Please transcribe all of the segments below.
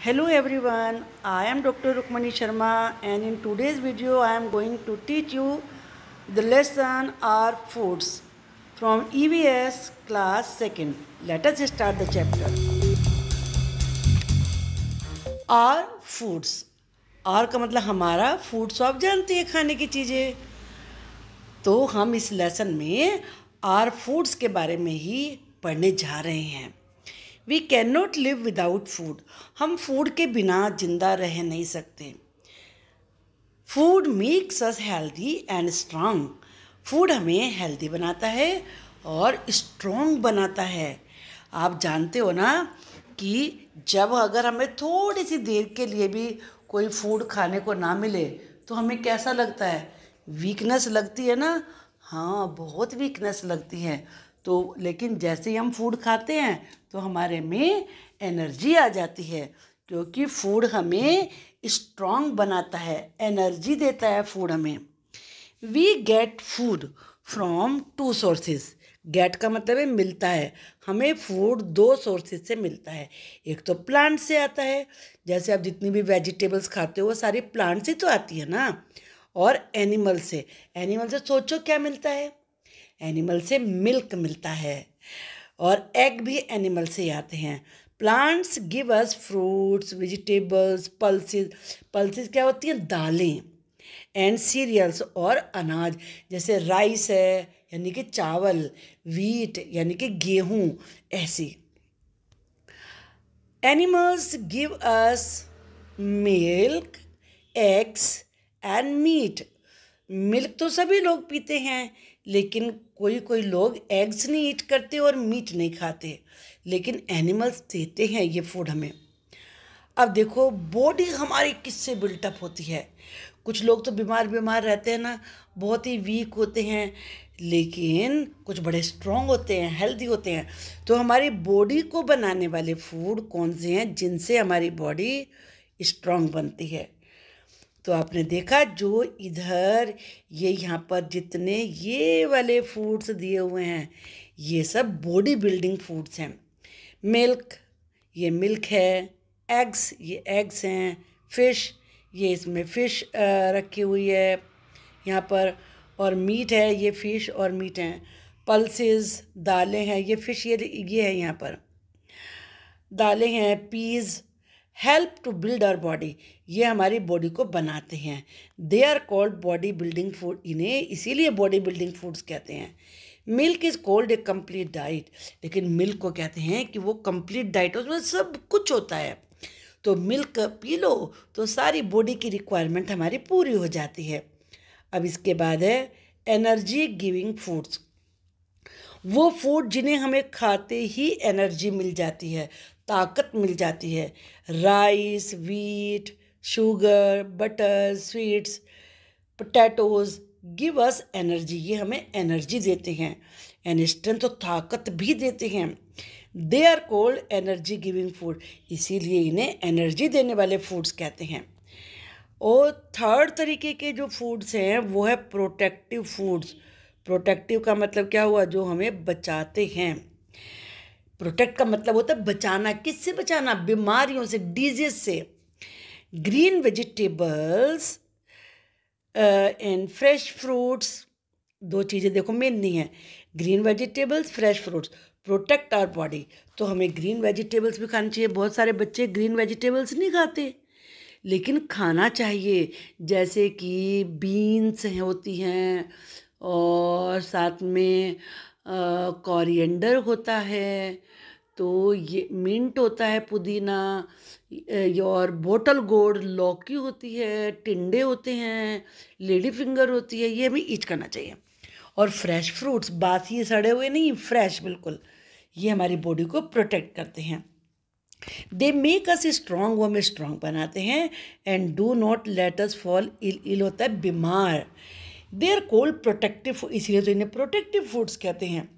Hello everyone, I am Dr. Rukmani Sharma and in today's video I am going to teach you the lesson are foods from EVS class 2nd. Let us start the chapter. Are foods. R का मतलब हमारा foods, आप जानते हैं खाने की चीज़ें। तो हम इस लेसन में आर फूड्स के बारे में ही पढ़ने जा रहे हैं। We can not live without food. हम फूड के बिना जिंदा रह नहीं सकते। Food makes us healthy and strong. Food हमें हेल्दी बनाता है और स्ट्रांग बनाता है। आप जानते हो ना कि जब अगर हमें थोड़ी सी देर के लिए भी कोई फूड खाने को ना मिले तो हमें कैसा लगता है? वीकनेस लगती है ना। हाँ, बहुत वीकनेस लगती है। तो लेकिन जैसे ही हम फूड खाते हैं तो हमारे में एनर्जी आ जाती है, क्योंकि फूड हमें स्ट्रांग बनाता है, एनर्जी देता है फूड हमें। We get food from two sources. Get का मतलब है मिलता है। हमें फूड दो सोर्सेज से मिलता है। एक तो प्लांट से आता है, जैसे आप जितनी भी वेजिटेबल्स खाते हो वो सारी प्लांट से तो आती है ना। और एनिमल से। एनिमल से सोचो क्या मिलता है? एनिमल से मिल्क मिलता है। और एग भी एनिमल से आते हैं। Plants give us fruits, vegetables, pulses. Pulses क्या होती हैं? दालें। एंड सीरियल्स और अनाज, जैसे राइस है यानी कि चावल, वीट यानी कि गेहूँ, ऐसी। Animals give us milk, eggs and meat. Milk तो सभी लोग पीते हैं, लेकिन कोई कोई लोग एग्स नहीं ईट करते और मीट नहीं खाते, लेकिन एनिमल्स देते हैं ये फूड हमें। अब देखो, बॉडी हमारी किससे बिल्टअप होती है। कुछ लोग तो बीमार बीमार रहते हैं ना, बहुत ही वीक होते हैं, लेकिन कुछ बड़े स्ट्रॉन्ग होते हैं, हेल्दी होते हैं। तो हमारी बॉडी को बनाने वाले फूड कौन से हैं जिनसे हमारी बॉडी स्ट्रॉन्ग बनती है? तो आपने देखा जो इधर ये यहाँ पर जितने ये वाले फूड्स दिए हुए हैं, ये सब बॉडी बिल्डिंग फूड्स हैं। मिल्क, ये मिल्क है। एग्स, ये एग्स हैं। फिश, ये इसमें फिश रखी हुई है यहाँ पर। और मीट है, ये फिश और मीट हैं। पल्सेस, दालें हैं, ये फिश, ये है यहाँ पर दालें हैं। Peas help to build our body, ये हमारी बॉडी को बनाते हैं। They are called body building food, इन्हें इसीलिए बॉडी बिल्डिंग फूड्स कहते हैं। Milk is called a complete diet, लेकिन मिल्क को कहते हैं कि वो कंप्लीट डाइट, उसमें सब कुछ होता है। तो मिल्क पी लो तो सारी बॉडी की रिक्वायरमेंट हमारी पूरी हो जाती है। अब इसके बाद है एनर्जी गिविंग फूड्स। वो फूड जिन्हें हमें खाते ही एनर्जी मिल जाती है, ताकत मिल जाती है। Rice, wheat, sugar, butter, sweets, potatoes give us energy, ये हमें एनर्जी देते हैं। एंड स्ट्रेंथ, तो ताकत भी देते हैं। They are called energy giving food, इसीलिए इन्हें एनर्जी देने वाले फूड्स कहते हैं। और थर्ड तरीके के जो फूड्स हैं वो है प्रोटेक्टिव फूड्स। प्रोटेक्टिव का मतलब क्या हुआ? जो हमें बचाते हैं। प्रोटेक्ट का मतलब होता है बचाना। किससे बचाना? बीमारियों से, डिजीज से। Green vegetables and fresh fruits, दो चीज़ें देखो मेन नहीं है। Green vegetables, fresh fruits protect our body. तो हमें ग्रीन वेजिटेबल्स भी खानी चाहिए। बहुत सारे बच्चे ग्रीन वेजिटेबल्स नहीं खाते, लेकिन खाना चाहिए। जैसे कि बीन्स होती हैं, और साथ में कोरिएंडर होता है, तो ये मिंट होता है, पुदीना, और बोटल गोर्ड, लौकी होती है, टिंडे होते हैं, लेडी फिंगर होती है, ये हमें ईच करना चाहिए। और फ्रेश फ्रूट्स, बासी सड़े हुए नहीं, फ्रेश बिल्कुल, ये हमारी बॉडी को प्रोटेक्ट करते हैं। दे मेक अस स्ट्रॉन्ग, वो हमें स्ट्रॉन्ग बनाते हैं। And do not let us fall ill, ill होता है बीमार। दे आर कोल्ड प्रोटेक्टिव, इसीलिए तो इन्हें प्रोटेक्टिव फूड्स कहते हैं।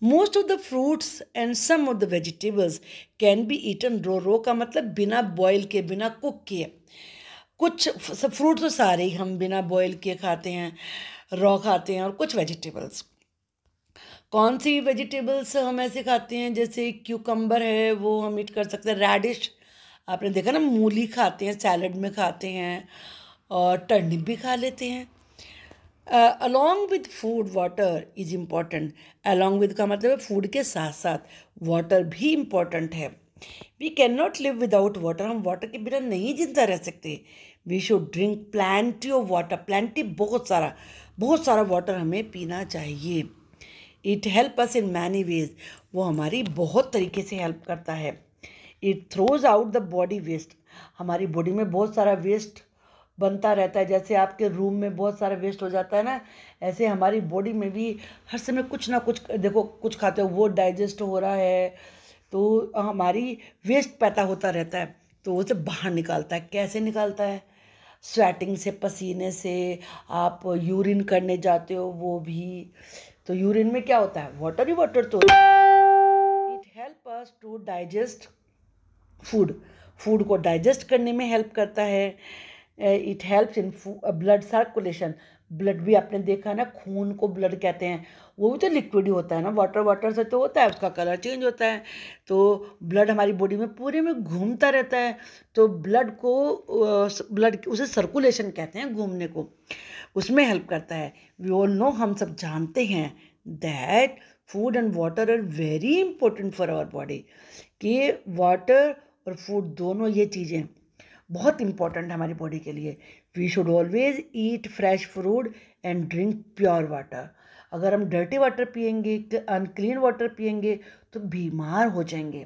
Most of the fruits and some of the vegetables can be eaten raw. Raw का मतलब बिना बॉयल के, बिना कुक किए। कुछ सब फ्रूट तो सारे ही हम बिना बॉयल किए खाते हैं, रॉ खाते हैं। और कुछ वेजिटेबल्स, कौन सी वेजिटेबल्स हम ऐसे खाते हैं? जैसे क्यूकम्बर है, वो हम ईट कर सकते हैं। रेडिश आपने देखा ना, मूली खाते हैं, सैलड में खाते हैं, और टर्निप भी खा लेते हैं। Along with food water is important. Along with का मतलब है फूड के साथ साथ वाटर भी इम्पॉर्टेंट है। We can not live without water. हम वाटर के बिना नहीं जिंदा रह सकते। We should drink plenty of water. Plenty बहुत सारा वाटर हमें पीना चाहिए। It help us in many ways. वो हमारी बहुत तरीके से हेल्प करता है। It throws out the body waste. हमारी बॉडी में बहुत सारा वेस्ट बनता रहता है। जैसे आपके रूम में बहुत सारा वेस्ट हो जाता है ना, ऐसे हमारी बॉडी में भी हर समय कुछ ना कुछ, देखो कुछ खाते हो वो डाइजेस्ट हो रहा है, तो हमारी वेस्ट पैदा होता रहता है, तो वो सब बाहर निकालता है। कैसे निकालता है? स्वेटिंग से, पसीने से। आप यूरिन करने जाते हो वो भी, तो यूरिन में क्या होता है? वाटर ही वाटर तो। It help us to digest food. Food को डाइजेस्ट करने में हेल्प करता है। It helps in blood circulation. Blood भी आपने देखा ना, खून को ब्लड कहते हैं, वो भी तो लिक्विड ही होता है ना, वाटर वाटर से तो होता है, उसका कलर चेंज होता है। तो ब्लड हमारी बॉडी में पूरे में घूमता रहता है, तो ब्लड को, ब्लड उसे सर्कुलेशन कहते हैं, घूमने को, उसमें हेल्प करता है। वी ऑल नो, हम सब जानते हैं that food and water are very important for our body. कि वाटर और फूड दोनों ये चीज़ें बहुत इंपॉर्टेंट है हमारी बॉडी के लिए। We should always eat fresh fruit and drink pure water. अगर हम डर्टी वाटर पियेंगे, अनक्लीन वाटर पियेंगे, तो बीमार हो जाएंगे।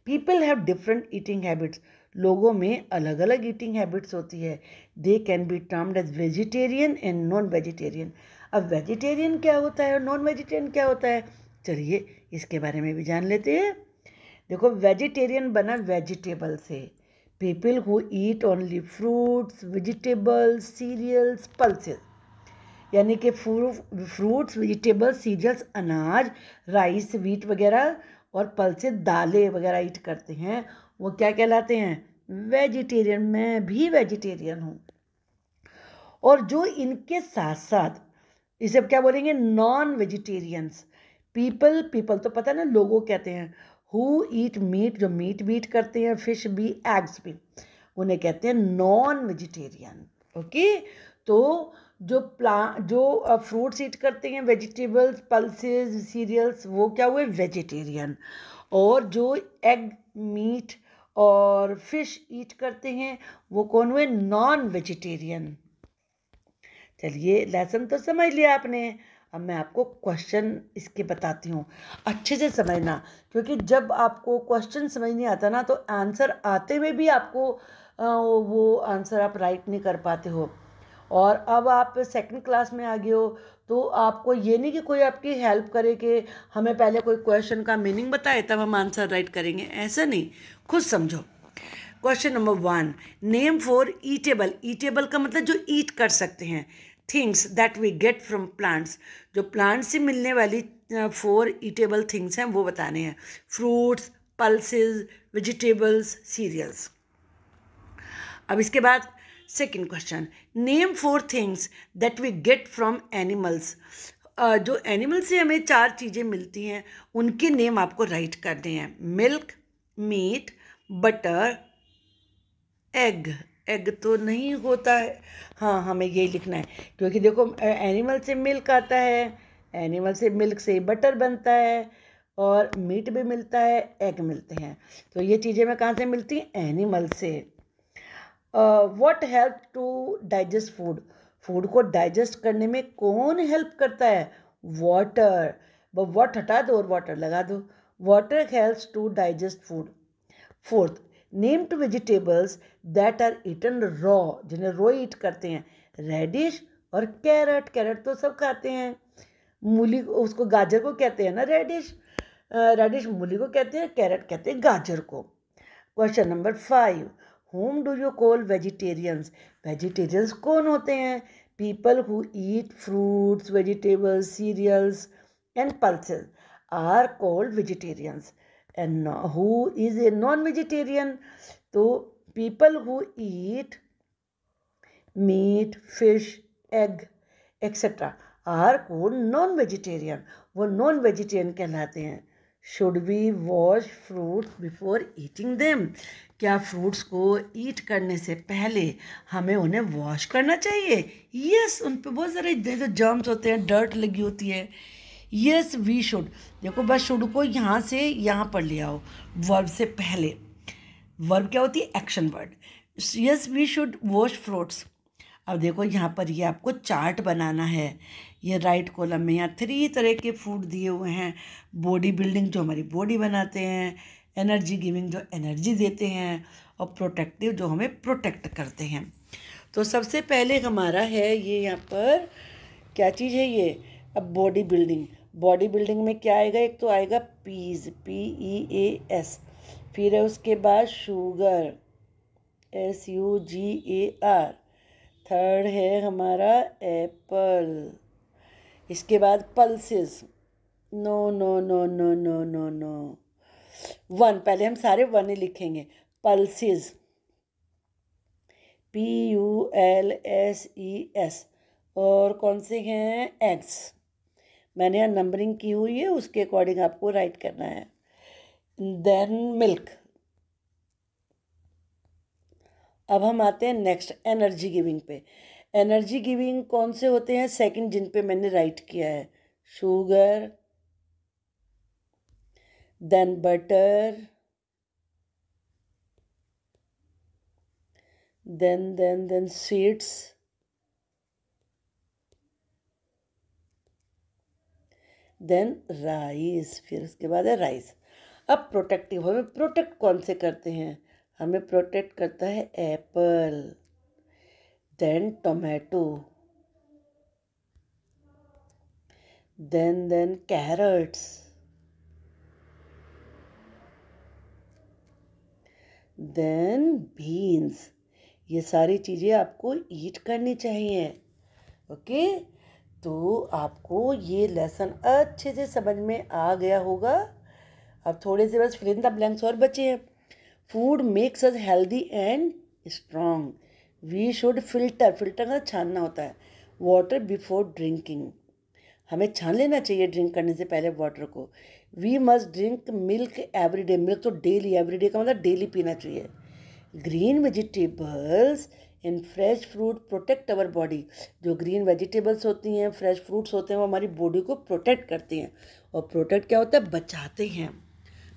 People have different eating habits. लोगों में अलग अलग ईटिंग हैबिट्स होती है। They can be termed as vegetarian and non vegetarian. अब वेजिटेरियन क्या होता है और नॉन वेजिटेरियन क्या होता है, चलिए इसके बारे में भी जान लेते हैं। देखो, वेजिटेरियन बना वेजिटेबल से। People who eat only fruits, vegetables, cereals, pulses. यानी कि फ्रूट्स, वेजिटेबल्स, सीरियल्स, अनाज, राइस, व्हीट वगैरह, और पल्सेस, दालें वगैरह ईट करते हैं, वो क्या कहलाते हैं? वेजिटेरियन। मैं भी वेजिटेरियन हूँ। और जो इनके साथ साथ, इसे क्या बोलेंगे? Non vegetarians. पीपल, पीपल तो पता है ना, लोगों कहते हैं। हु ईट मीट, जो मीट भी ईट करते हैं, फिश भी, एग्स भी, उन्हें कहते हैं नॉन वेजिटेरियन। ओके, तो जो फ्रूट्स ईट करते हैं, वेजिटेबल्स, पल्सेस, सीरियल्स, वो क्या हुए? वेजिटेरियन। और जो एग, मीट और फिश ईट करते हैं, वो कौन हुए? Non vegetarian. चलिए, लेसन तो समझ लिया आपने। अब मैं आपको क्वेश्चन इसके बताती हूँ, अच्छे से समझना, क्योंकि जब आपको क्वेश्चन समझ नहीं आता ना, तो आंसर आते हुए भी आपको वो आंसर आप राइट नहीं कर पाते हो। और अब आप सेकंड क्लास में आ गए हो, तो आपको ये नहीं कि कोई आपकी हेल्प करे कि हमें पहले कोई क्वेश्चन का मीनिंग बताए तब हम आंसर राइट करेंगे, ऐसा नहीं, खुद समझो। Question number 1, name for eatable. Eatable का मतलब जो ईट कर सकते हैं। Things that we get from plants. जो प्लांट से मिलने वाली 4 ईटेबल थिंग्स हैं वो बताने हैं। Fruits, pulses, vegetables, cereals. अब इसके बाद second question, name 4 things that we get from animals. जो एनिमल से हमें 4 चीज़ें मिलती हैं, उनके नेम आपको राइट करने हैं। Milk, meat, butter, egg. Egg तो नहीं होता है, हाँ, हमें यही लिखना है, क्योंकि देखो एनिमल से मिल्क आता है, एनिमल से मिल्क से बटर बनता है, और मीट भी मिलता है, एग मिलते हैं। तो ये चीज़ें मैं कहाँ से मिलती हैं? एनिमल से। What help to digest food. Food को डाइजेस्ट करने में कौन हेल्प करता है? वाटर। व्हाट हटा दो और वाटर लगा दो। Water helps to digest food. Fourth, name two vegetables that are eaten raw, जिन्हें रॉ ईट करते हैं। रेडिश और कैरेट। कैरेट तो सब खाते हैं। मूली, उसको गाजर को कहते हैं ना रेडिश। रेडिश मूली को कहते हैं, कैरेट कहते हैं गाजर को। Question number 5, whom do you call vegetarians? Vegetarians कौन होते हैं? People who eat fruits, vegetables, serials and pulses are called vegetarians. And who is a non vegetarian? तो people who eat meat, fish, egg etcetera are called non vegetarian. वो non vegetarian कहलाते हैं। Should we wash fruit before eating them? क्या fruits को ईट करने से पहले हमें उन्हें वॉश करना चाहिए? यस, उन पे बहुत सारे जो जर्म्स होते हैं, डर्ट लगी होती है। Yes we should. देखो बस शुड को यहाँ से यहाँ पर ले आओ, वर्ब से पहले। वर्ब क्या होती है? Action word. Yes we should wash fruits. अब देखो यहाँ पर ये आपको चार्ट बनाना है। ये राइट कॉलम में यहाँ 3 तरह के फूड दिए हुए हैं। बॉडी बिल्डिंग जो हमारी बॉडी बनाते हैं, एनर्जी गिविंग जो एनर्जी देते हैं, और प्रोटेक्टिव जो हमें प्रोटेक्ट करते हैं। तो सबसे पहले हमारा है ये यहाँ पर क्या चीज़ है ये? अब बॉडी बिल्डिंग। बॉडी बिल्डिंग में क्या आएगा? एक तो आएगा पीज, PEAS। फिर है उसके बाद शुगर, SUGAR। थर्ड है हमारा एप्पल। इसके बाद pulses. No no no no no no no, one. पहले हम सारे वन ही लिखेंगे। Pulses, PULSES। और कौन से हैं? एग्स। मैंने यहाँ नंबरिंग की हुई है, उसके अकॉर्डिंग आपको राइट करना है। Then milk. अब हम आते हैं नेक्स्ट एनर्जी गिविंग पे। एनर्जी गिविंग कौन से होते हैं? सेकंड जिन पे मैंने राइट किया है, sugar, then butter, then seeds, then rice. फिर उसके बाद है राइस। अब प्रोटेक्टिव, हमें प्रोटेक्ट कौन से करते हैं? हमें प्रोटेक्ट करता है apple, then tomato, then carrots, then beans. ये सारी चीज़ें आपको ईट करनी चाहिए। ओके, तो आपको ये लेसन अच्छे से समझ में आ गया होगा। अब थोड़े से बस फिल इन द ब्लैंक्स और बचे हैं। Food makes us healthy and strong. We should filter, filter का छानना होता है, वाटर बिफोर ड्रिंकिंग। हमें छान लेना चाहिए ड्रिंक करने से पहले वाटर को। We must drink milk every day. Milk तो डेली, एवरी डे का मतलब डेली पीना चाहिए। Green vegetables and fresh fruit protect our body. जो ग्रीन वेजिटेबल्स होती हैं, फ्रेश फ्रूट्स होते हैं, वो हमारी बॉडी को प्रोटेक्ट करती हैं। और प्रोटेक्ट क्या होता है? बचाते हैं।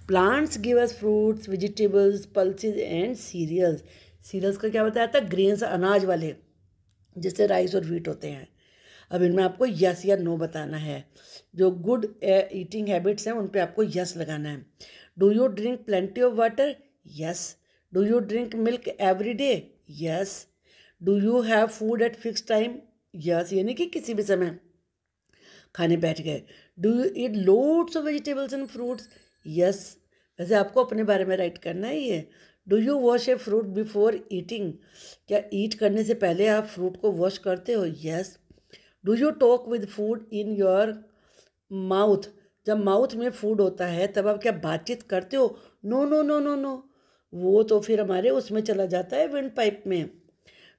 Plants give us fruits, vegetables, pulses and cereals. Cereals का क्या बताया था? ग्रेन्स, अनाज वाले, जिससे राइस और व्हीट होते हैं। अब इनमें आपको यस या नो बताना है। जो गुड ईटिंग हैबिट्स हैं उन पे आपको यस लगाना है। Do you drink plenty of water? Yes. Do you drink milk every day? Yes. Do you have food at fix time? Yes, यानी कि किसी भी समय खाने बैठ गए। Do you eat loads of vegetables and fruits? Yes. वैसे आपको अपने बारे में राइट करना है ये। Do you wash a fruit before eating? क्या ईट करने से पहले आप फ्रूट को वॉश करते हो? Yes. Do you talk with food in your mouth? जब माउथ में फूड होता है तब आप क्या बातचीत करते हो? No no no no no, वो तो फिर हमारे उसमें चला जाता है, विंड पाइप में।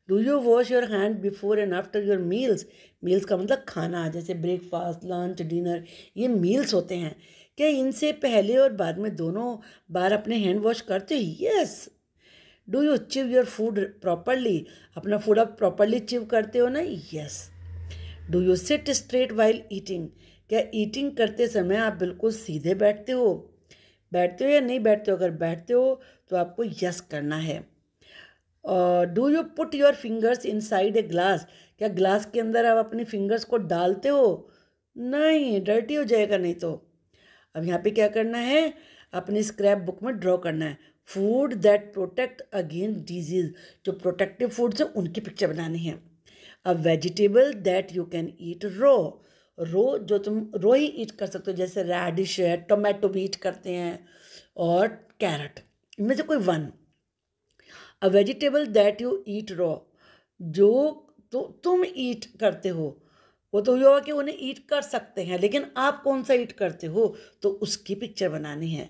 Do you wash your hand before and after your meals? Meals का मतलब खाना, जैसे ब्रेकफास्ट, लंच, डिनर, ये मील्स होते हैं। क्या इनसे पहले और बाद में दोनों बार अपने हैंड वॉश करते हो? Yes. Do you chew your food properly? अपना फूड आप प्रॉपरली चिव करते हो ना? Yes. Do you sit straight while eating? क्या ईटिंग करते समय आप बिल्कुल सीधे बैठते हो? बैठते हो या नहीं बैठते हो? अगर बैठते हो तो आपको यस करना है। Do you put your fingers inside a glass? क्या ग्लास के अंदर आप अपनी फिंगर्स को डालते हो? नहीं, डर्टी हो जाएगा नहीं तो। अब यहाँ पे क्या करना है? अपनी स्क्रैप बुक में ड्रॉ करना है। Food that protect against disease. जो प्रोटेक्टिव फूड्स हैं उनकी पिक्चर बनानी है। A vegetable that you can eat raw. Raw जो तुम रो ही ईट कर सकते हो, जैसे रेडिश है, टोमेटो भी ईट करते हैं, और कैरेट। इनमें से कोई one. A vegetable that you eat raw. जो तो तुम ईट करते हो, वो तो ये होगा कि उन्हें ईट कर सकते हैं, लेकिन आप कौन सा ईट करते हो, तो उसकी पिक्चर बनानी है।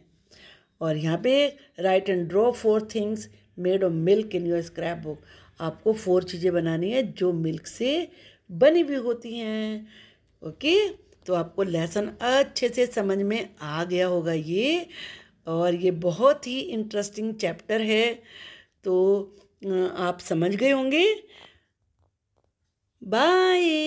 और यहाँ पे right and draw 4 things made of milk in your scrap book. आपको 4 चीज़ें बनानी है जो मिल्क से बनी भी होती हैं। ओके, तो आपको लेसन अच्छे से समझ में आ गया होगा ये। और ये बहुत ही इंटरेस्टिंग चैप्टर है, तो आप समझ गए होंगे। बाय।